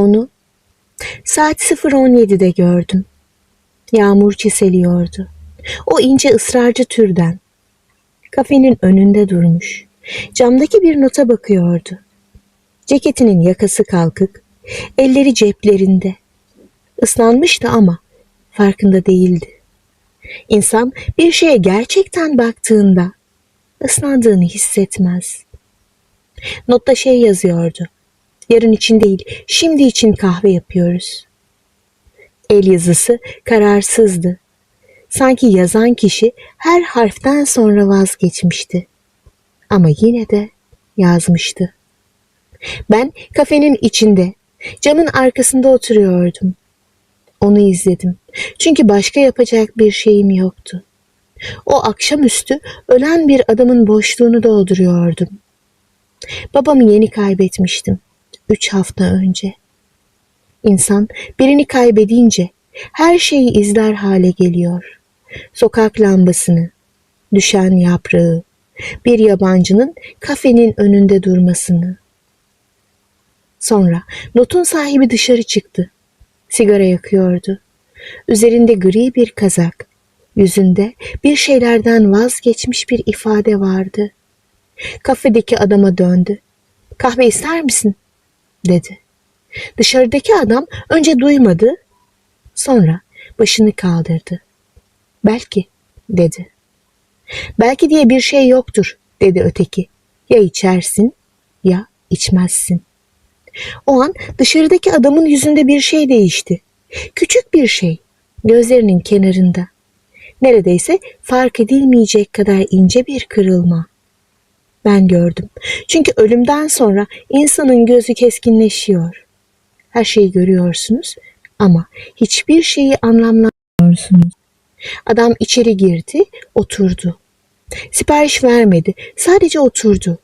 Onu saat 0:17'de gördüm. Yağmur çiseliyordu. O ince ısrarcı türden. Kafenin önünde durmuş. Camdaki bir nota bakıyordu. Ceketinin yakası kalkık, elleri ceplerinde. Islanmıştı ama farkında değildi. İnsan bir şeye gerçekten baktığında ıslandığını hissetmez. Notta şey yazıyordu. Yarın için değil, şimdi için kahve yapıyoruz. El yazısı kararsızdı. Sanki yazan kişi her harften sonra vazgeçmişti. Ama yine de yazmıştı. Ben kafenin içinde, camın arkasında oturuyordum. Onu izledim. Çünkü başka yapacak bir şeyim yoktu. O akşamüstü ölen bir adamın boşluğunu dolduruyordum. Babamı yeni kaybetmiştim. 3 hafta önce. İnsan birini kaybedince her şeyi izler hale geliyor. Sokak lambasını, düşen yaprağı, bir yabancının kafenin önünde durmasını. Sonra notun sahibi dışarı çıktı. Sigara yakıyordu. Üzerinde gri bir kazak, yüzünde bir şeylerden vazgeçmiş bir ifade vardı. Kafedeki adama döndü. "Kahve ister misin?" dedi. Dışarıdaki adam önce duymadı, sonra başını kaldırdı. "Belki," dedi. "Belki diye bir şey yoktur," dedi öteki. "Ya içersin ya içmezsin." O an dışarıdaki adamın yüzünde bir şey değişti. Küçük bir şey, gözlerinin kenarında. Neredeyse fark edilmeyecek kadar ince bir kırılma. Ben gördüm. Çünkü ölümden sonra insanın gözü keskinleşiyor. Her şeyi görüyorsunuz ama hiçbir şeyi anlamlamıyorsunuz. Adam içeri girdi, oturdu. Sipariş vermedi, sadece oturdu.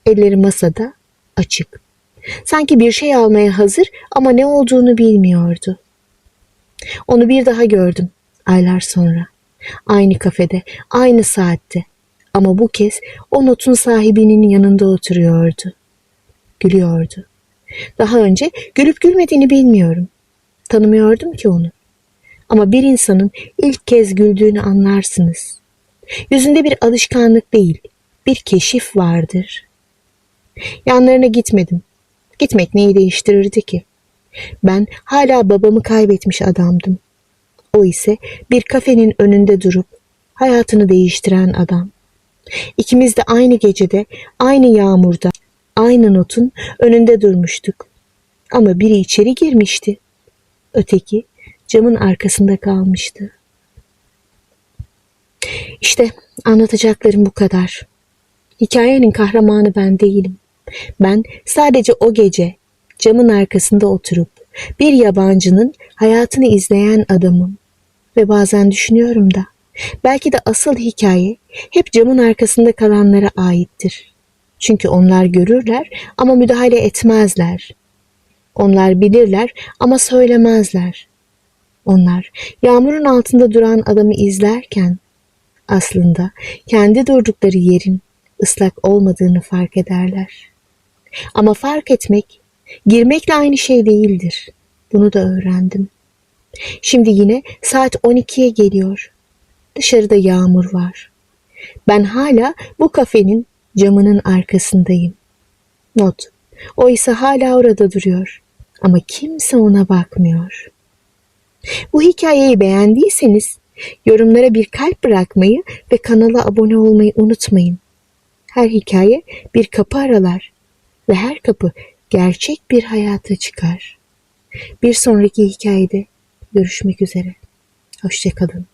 Elleri masada, açık. Sanki bir şey almaya hazır ama ne olduğunu bilmiyordu. Onu bir daha gördüm aylar sonra. Aynı kafede, aynı saatte. Ama bu kez o notun sahibinin yanında oturuyordu. Gülüyordu. Daha önce gülüp gülmediğini bilmiyorum. Tanımıyordum ki onu. Ama bir insanın ilk kez güldüğünü anlarsınız. Yüzünde bir alışkanlık değil, bir keşif vardır. Yanlarına gitmedim. Gitmek neyi değiştirirdi ki? Ben hala babamı kaybetmiş adamdım. O ise bir kafenin önünde durup hayatını değiştiren adam. İkimiz de aynı gecede, aynı yağmurda, aynı notun önünde durmuştuk. Ama biri içeri girmişti. Öteki camın arkasında kalmıştı. İşte anlatacaklarım bu kadar. Hikayenin kahramanı ben değilim. Ben sadece o gece camın arkasında oturup bir yabancının hayatını izleyen adamım. Ve bazen düşünüyorum da belki de asıl hikaye hep camın arkasında kalanlara aittir. Çünkü onlar görürler ama müdahale etmezler. Onlar bilirler ama söylemezler. Onlar yağmurun altında duran adamı izlerken aslında kendi durdukları yerin ıslak olmadığını fark ederler. Ama fark etmek, girmekle aynı şey değildir. Bunu da öğrendim. Şimdi yine saat 12'ye geliyor. Dışarıda yağmur var. Ben hala bu kafenin camının arkasındayım. Not, o ise hala orada duruyor. Ama kimse ona bakmıyor. Bu hikayeyi beğendiyseniz yorumlara bir kalp bırakmayı ve kanala abone olmayı unutmayın. Her hikaye bir kapı aralar ve her kapı gerçek bir hayata çıkar. Bir sonraki hikayede görüşmek üzere. Hoşça kalın.